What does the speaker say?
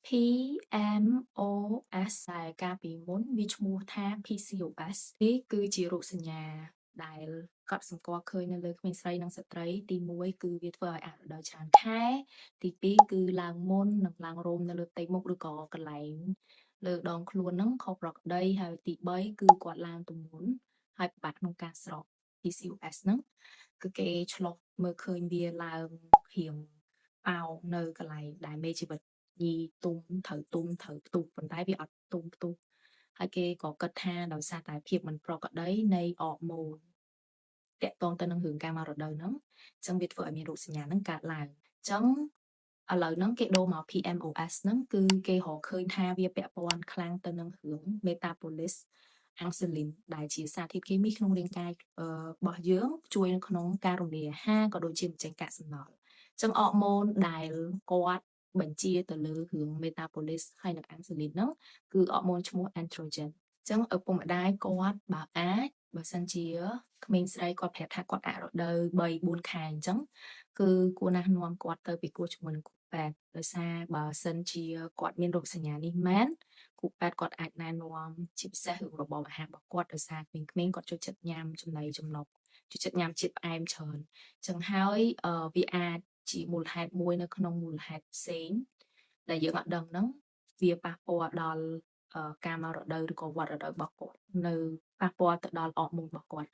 PMOS ដែលកាលពីមុនវាឈ្មោះថា PCOS នេះគឺជារោគសញ្ញាដែលកត់សម្គាល់ឃើញនៅលើក្មេងស្រីនិងស្ត្រីទី1គឺវាធ្វើឲ្យអាក់រដូវច្រើនខែទី2គឺឡើងមុននិងឡើងរោមនៅលើផ្ទៃមុខឬក៏កន្លែងលើដងខ្លួនហ្នឹងខុសប្រក្រតីហើយទី3គឺគាត់ឡើងទម្ងន់ហើយពិបាកក្នុងការស្រក PCOS ហ្នឹងគឺគេឆ្លុះមើលឃើញវាឡើងរៀងប៉ោងនៅកន្លែងដែលមេជីវិតញីទុំត្រូវផ្ទុះប៉ុន្តែវាអត់ទុំផ្ទុះហើយគេក៏គិតថាដោយសារតែភាពមិនប្រក្រតីនៃអរម៉ូនតាក់ទងទៅនឹងរឿងកាលមករដូវហ្នឹងអញ្ចឹងវាធ្វើឲ្យមានរោគសញ្ញាហ្នឹងកើតឡើងអញ្ចឹងឥឡូវហ្នឹងគេដូរមក PMOS ហ្នឹងគឺគេរកឃើញថាវាពាក់ព័ន្ធខ្លាំងទៅនឹងរឿង metabolis insulin ដែលជាសារធាតុគីមីក្នុងរាងកាយរបស់យើងជួយនៅក្នុងការរំលាយអាហារក៏ដូចជាបញ្ចេញកាកសំណល់អញ្ចឹងអរម៉ូនដែលគាត់បញ្ជាទៅលើរឿង metabolis ហើយនិង insulin ហ្នឹងគឺអរម៉ូនឈ្មោះ androgen អញ្ចឹងឪពុកម្ដាយគាត់បើអាចបើសិនជាក្មេងស្រីគាត់ប្រាប់ថាគាត់អាក់រដូវ3-4ខែអញ្ចឹងគឺគួរណាស់នាំគាត់ទៅពិគ្រោះជាមួយនឹងគ្រូពេទ្យដោយសារបើសិនជាគាត់មានរោគសញ្ញានេះមែនគ្រូពេទ្យគាត់អាចណែនាំជាពិសេសរឿងរបបអាហាររបស់គាត់ដោយសារក្មេងៗគាត់ចូលចិត្តញ៉ាំចំណីចំណុកចូលចិត្តញ៉ាំជាតិផ្អែមច្រើនអញ្ចឹងហើយវាអាចជាមូលហេតុមួយនៅក្នុងមូលហេតុផ្សេងដែលយើងអត់ដឹងហ្នឹងវាប៉ះពាល់ដល់កាលមករដូវឬក៏វដ្តរដូវរបស់គាត់នៅប៉ះពាល់ទៅដល់អរម៉ូនរបស់គាត់